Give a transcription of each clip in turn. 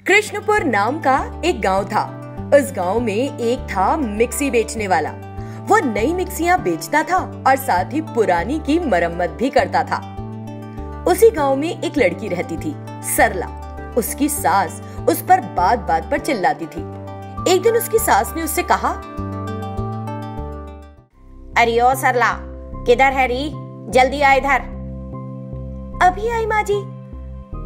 कृष्णपुर नाम का एक गांव था। उस गांव में एक था मिक्सी बेचने वाला। वो नई मिक्सियां बेचता था और साथ ही पुरानी की मरम्मत भी करता था। उसी गांव में एक लड़की रहती थी, सरला। उसकी सास उस पर बात बात पर चिल्लाती थी। एक दिन उसकी सास ने उससे कहा, अरे ओ सरला, किधर है री? जल्दी आ इधर। अभी आई माँ जी।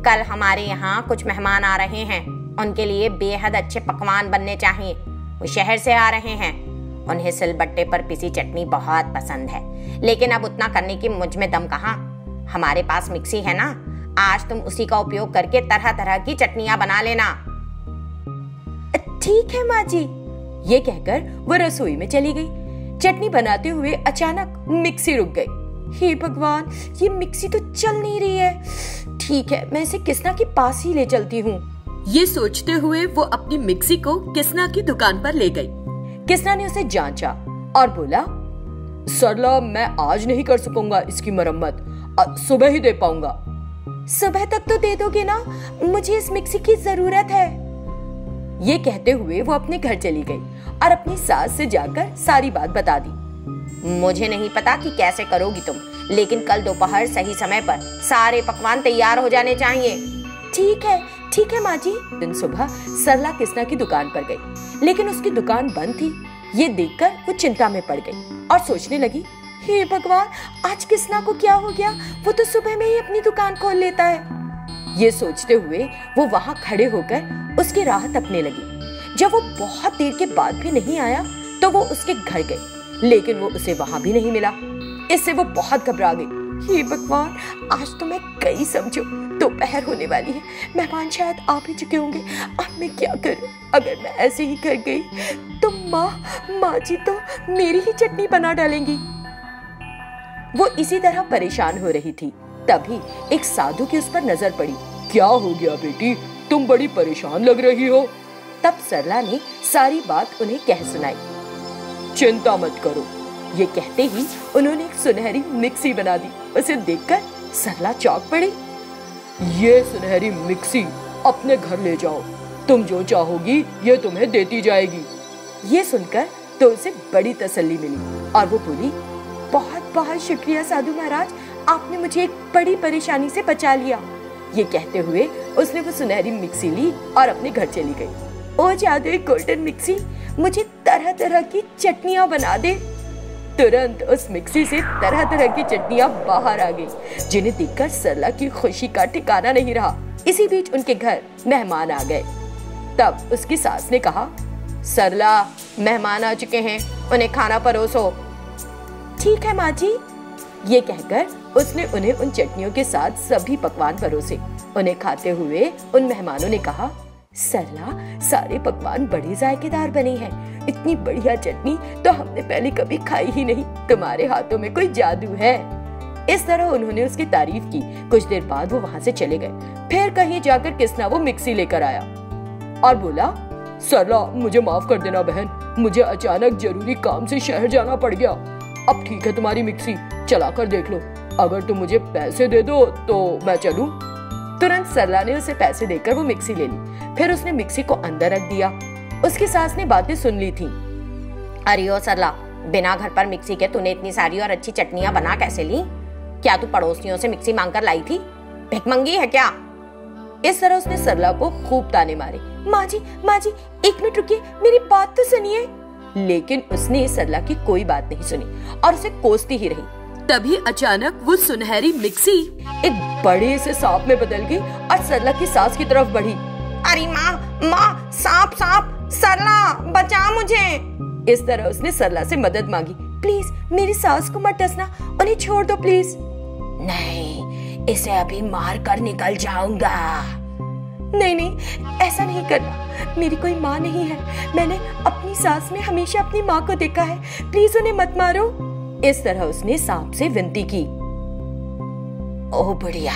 कल हमारे यहाँ कुछ मेहमान आ रहे हैं, उनके लिए बेहद अच्छे पकवान बनने चाहिए। वो शहर से आ रहे हैं। उन्हें सिलबट्टे पर पिसी चटनी बहुत पसंद है, लेकिन अब उतना करने की मुझ में दम कहाँ। हमारे पास मिक्सी है ना, आज तुम उसी का उपयोग करके तरह तरह की चटनियां बना लेना। ठीक है माँ जी। ये कहकर वो रसोई में चली गई। चटनी बनाते हुए अचानक मिक्सी रुक गई। हे भगवान, ये मिक्सी तो चल नहीं रही है। ठीक है, मैं इसे किसना के पास ही ले चलती हूँ। ये सोचते हुए वो अपनी मिक्सी को किसना की दुकान पर ले गई। किसना ने उसे जांचा और बोला, सरला, मैं आज नहीं कर सकूंगा इसकी मरम्मत, सुबह ही दे पाऊंगा। सुबह तक तो दे दोगे ना, मुझे इस मिक्सी की जरूरत है। ये कहते हुए वो अपने घर चली गई और अपनी सास से जाकर सारी बात बता दी। मुझे नहीं पता कि कैसे करोगी तुम, लेकिन कल दोपहर सही समय पर सारे पकवान तैयार हो जाने चाहिए। ठीक है माँ जी। दिन सुबह सरला किसना की दुकान पर गई, लेकिन उसकी दुकान बंद थी। ये देखकर वो चिंता में पड़ गई और सोचने लगी, हे भगवान, आज किसना को क्या हो गया? वो तो सुबह में ही अपनी दुकान खोल लेता है। ये सोचते हुए वो वहाँ खड़े होकर उसकी राह तकने लगी। जब वो बहुत देर के बाद भी नहीं आया तो वो उसके घर गई, लेकिन वो उसे वहाँ भी नहीं मिला। इससे वो बहुत घबरा गई। हे भगवान, आज तो मैं गई समझो, दोपहर होने वाली है, मेहमान शायद आ भी चुके होंगे। अब मैं क्या करूं? अगर मैं ऐसे ही घर गई तो माँ जी तो मेरी ही चटनी बना डालेंगी। वो इसी तरह परेशान हो रही थी। तभी एक साधु की उस पर नजर पड़ी। क्या हो गया बेटी, तुम बड़ी परेशान लग रही हो। तब सरला ने सारी बात उन्हें कह सुनाई। चिंता मत करो, ये कहते ही उन्होंने एक सुनहरी मिक्सी बना दी। उसे देखकर सरला चौंक पड़ी। ये सुनहरी मिक्सी अपने घर ले जाओ, तुम जो चाहोगी ये तुम्हें देती जाएगी। ये सुनकर तो उसे बड़ी तसल्ली मिली और वो बोली, बहुत बहुत शुक्रिया साधु महाराज, आपने मुझे एक बड़ी परेशानी से बचा लिया। ये कहते हुए उसने वो सुनहरी मिक्सी ली और अपने घर चली गई। ओ जादुई गोल्डन मिक्सी, मुझे तरह तरह की चटनियां बना दे। तुरंत उस मिक्सी से तरह तरह की चटनियां बाहर आ गई, जिन्हें देखकर सरला की खुशी का ठिकाना नहीं रहा। इसी बीच उनके घर मेहमान आ गए। तब उसकी सास ने कहा, सरला, मेहमान आ चुके हैं, उन्हें खाना परोसो। ठीक है माँ जी। ये कहकर उसने उन्हें उन चटनियों के साथ सभी पकवान परोसे। उन्हें खाते हुए उन मेहमानों ने कहा, सरला, सारे पकवान बड़े जायकेदार बने हैं। इतनी बढ़िया चटनी तो हमने पहले कभी खाई ही नहीं। तुम्हारे हाथों में कोई जादू है। इस तरह उन्होंने उसकी तारीफ की। कुछ देर बाद वो वहाँ से चले गए। फिर कहीं जाकर किसना वो मिक्सी लेकर आया और बोला, सरला, मुझे माफ कर देना बहन, मुझे अचानक जरूरी काम से शहर जाना पड़ गया। अब ठीक है तुम्हारी मिक्सी, चला कर देख लो। अगर तुम मुझे पैसे दे दो तो मैं चलूं। तुरंत सरला ने उसे पैसे देकर वो मिक्सी ले ली। फिर उसने मिक्सी को अंदर रख दिया। उसकी सास ने बातें सुन ली थी। अरे ओ सरला, बिना घर पर मिक्सी के तूने इतनी सारी और अच्छी चटनियां बना कैसे ली? क्या तू पड़ोसियों से मिक्सी मांगकर लाई थी? भिखमंगी है क्या? इस तरह उसने सरला को खूब ताने मारे। माँ जी, एक मिनट रुकिए, मेरी बात तो सुनिए। लेकिन उसने सरला की कोई बात नहीं सुनी और उसे कोसती ही रही। तभी अचानक वो सुनहरी मिक्सी एक बड़े से सांप में बदल गई और सरला की सास की तरफ बढ़ी। अरे माँ, सांप, सरला, बचा मुझे। इस तरह उसने सरला से मदद मांगी। प्लीज मेरी सास को मत डसना, उन्हें छोड़ दो प्लीज। नहीं, इसे अभी मार कर निकल जाऊंगा। नहीं, ऐसा नहीं करना। मेरी कोई माँ नहीं है। मैंने अपनी सास में हमेशा अपनी माँ को देखा है। प्लीज उन्हें मत मारो। इस तरह उसने सांप से विनती की। ओह बुढ़िया,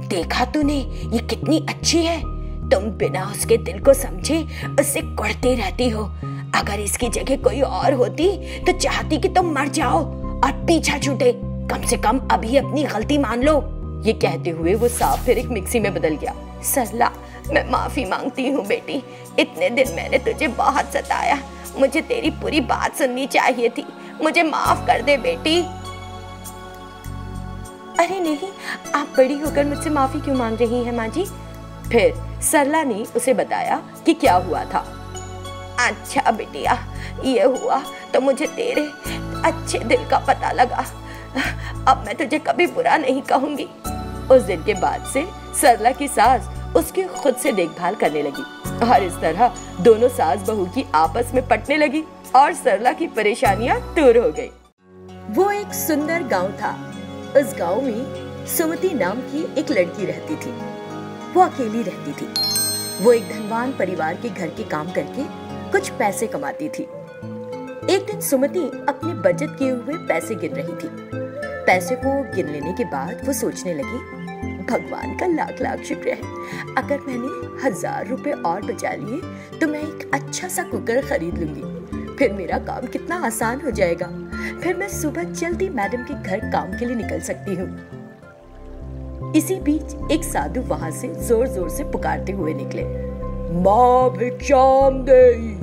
देखा तूने, ये कितनी अच्छी है। तुम बिना उसके दिल को समझे उससे कुढ़ती रहती हो। अगर इसकी जगह कोई और होती तो चाहती कि तुम मर जाओ और पीछा छूटे। कम से कम अभी अपनी गलती मान लो। ये कहते हुए वो सांप फिर एक मिक्सी में बदल गया। सरला, मैं माफी मांगती हूँ बेटी। इतने दिन मैंने तुझे बहुत सताया, मुझे तेरी पूरी बात सुननी चाहिए थी। मुझे माफ कर दे बेटी। अरे नहीं, आप बड़ी होकर मुझसे माफी क्यों मांग रही हैं माँ जी? फिर सरला ने उसे बताया कि क्या हुआ था। अच्छा बिटिया, ये हुआ तो मुझे तेरे अच्छे दिल का पता लगा। अब मैं तुझे कभी बुरा नहीं कहूंगी। उस दिन के बाद से सरला की सास उसकी खुद से देखभाल करने लगी और इस तरह दोनों सास बहू की आपस में पटने लगी और सरला की परेशानियां दूर हो गई। वो एक सुंदर गांव था। उस गांव में सुमति नाम की एक लड़की रहती थी। वो अकेली रहती थी। वो एक धनवान परिवार के घर के काम करके कुछ पैसे कमाती थी। एक दिन सुमति अपने बचत किए हुए पैसे गिन रही थी। पैसे को गिन लेने के बाद वो सोचने लगी, भगवान का लाख लाख शुक्र है, अगर मैंने 1000 रुपए और बचा लिए तो मैं एक अच्छा सा कुकर खरीद लूंगी। फिर मेरा काम कितना आसान हो जाएगा। फिर मैं सुबह जल्दी मैडम के घर काम के लिए निकल सकती हूँ। इसी बीच एक साधु वहां से जोर जोर से पुकारते हुए निकले, माँ भिक्षाम देहि,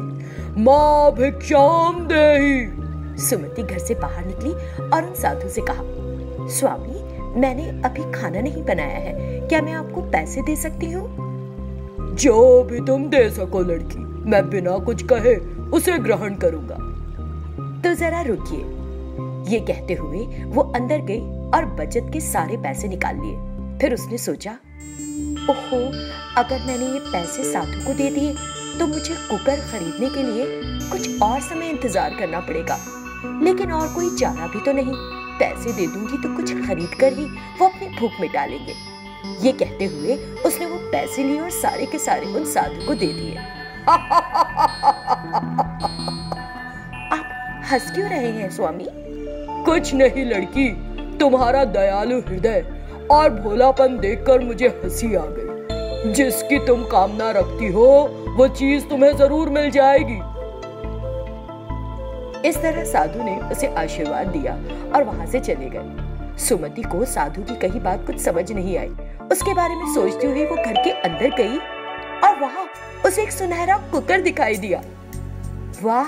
माँ भिक्षाम देहि। सुमति घर से बाहर निकली और उन साधु से कहा, स्वामी, मैंने अभी खाना नहीं बनाया है, क्या मैं आपको पैसे दे सकती हूँ? जो भी तुम दे सको लड़की, मैं बिना कुछ कहे उसे ग्रहण करूंगा। तो जरा रुकिए। ये कहते हुए वो अंदर गई और बचत के सारे पैसे निकाल लिए। फिर उसने सोचा, ओहो, अगर मैंने ये पैसे साधु को दे दिए तो मुझे कुकर खरीदने के लिए कुछ और समय इंतजार करना पड़ेगा। लेकिन और कोई चारा भी तो नहीं। पैसे दे दूंगी तो कुछ खरीद कर ही वो अपनी भूख मिटा लेंगे। ये कहते हुए उसने वो पैसे लिए और सारे के सारे उन साधु को दे दिए। आप हंस क्यों रहे हैं स्वामी? कुछ नहीं लड़की, तुम्हारा दयालु हृदय और भोलापन देखकर मुझे हंसी आ गई। जिसकी तुम कामना रखती हो वो चीज तुम्हें जरूर मिल जाएगी। इस तरह साधु ने उसे आशीर्वाद दिया और वहां से चले गए। सुमति को साधु की कही बात कुछ समझ नहीं आई। उसके बारे में सोचती हुई वो घर के अंदर गई और वहां उसे एक सुनहरा कुकर दिखाई दिया। वाह,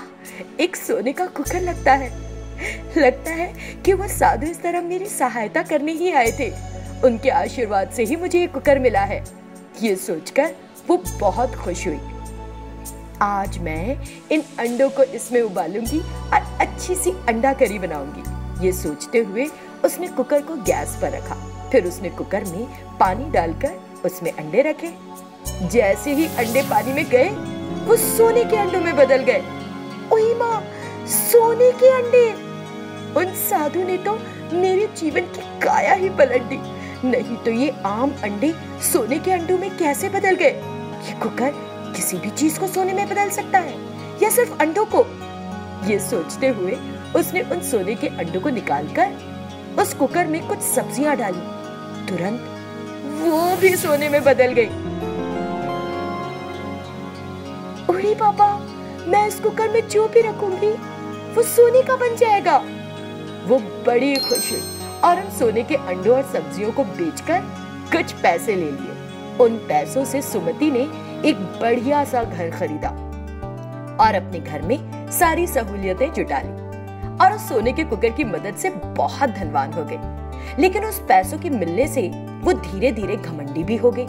एक सोने का कुकर लगता है कि वो साधु इस तरह मेरी सहायता करने ही आए थे। उनके आशीर्वाद से ही मुझे ये कुकर मिला है। ये सोचकर वो बहुत खुश हुई। आज मैं इन अंडों को इसमें उबालूंगी और अच्छी सी अंडा करी बनाऊंगी। ये सोचते हुए उसने कुकर को गैस पर रखा। फिर उसने कुकर में पानी डालकर उसमें अंडे रखे। जैसे ही अंडे पानी में गए वो सोने के अंडों में बदल गए। ओही माँ, सोने के अंडे! उन साधु ने तो मेरे जीवन की काया ही पलट दी। नहीं तो ये आम अंडे सोने के अंडों में कैसे बदल गए? ये कुकर किसी भी चीज को सोने में बदल सकता है या सिर्फ अंडों को? ये सोचते हुए उसने उन सोने के अंडों को निकालकर उस कुकर में कुछ सब्जियां डाली। तुरंत वो भी सोने में बदल गई। अरे पापा, मैं इस कुकर में जो भी रखूंगी वो सोने का बन जाएगा। वो बड़ी खुश हुई और उन सोने के अंडों और सब्जियों को बेचकर कुछ पैसे ले लिए। उन पैसों से सुमति ने एक बढ़िया सा घर खरीदा और अपने घर में सारी सहूलियतें जुटा ली और उस सोने के कुकर की मदद से बहुत धनवान हो गई। लेकिन उस पैसों के मिलने से वो धीरे धीरे घमंडी भी हो गई।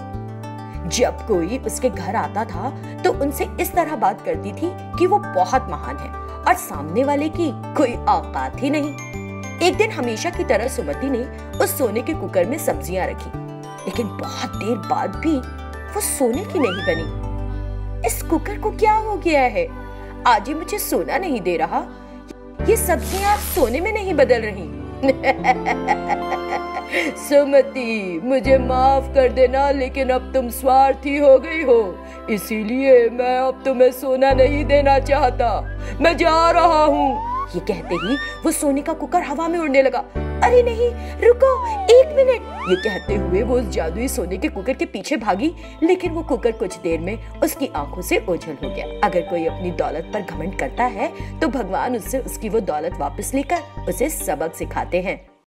जब कोई उसके घर आता था तो उनसे इस तरह बात करती थी कि वो बहुत महान है और सामने वाले की कोई औकात ही नहीं। एक दिन हमेशा की तरह सुमति ने उस सोने के कुकर में सब्जियां रखी, लेकिन बहुत देर बाद भी वो सोने की नहीं बनी। इस कुकर को क्या हो गया है? आज ये मुझे सोना नहीं दे रहा। ये सब्जियां सोने में नहीं बदल रही। सुमति, मुझे माफ कर देना, लेकिन अब तुम स्वार्थी हो गई हो, इसीलिए मैं अब तुम्हें सोना नहीं देना चाहता। मैं जा रहा हूँ। ये कहते ही वो सोने का कुकर हवा में उड़ने लगा। अरे नहीं, रुको, 1 मिनट! ये कहते हुए वो उस जादुई सोने के कुकर के पीछे भागी, लेकिन वो कुकर कुछ देर में उसकी आंखों से ओझल हो गया। अगर कोई अपनी दौलत पर घमंड करता है तो भगवान उससे उसकी वो दौलत वापस लेकर उसे सबक सिखाते हैं।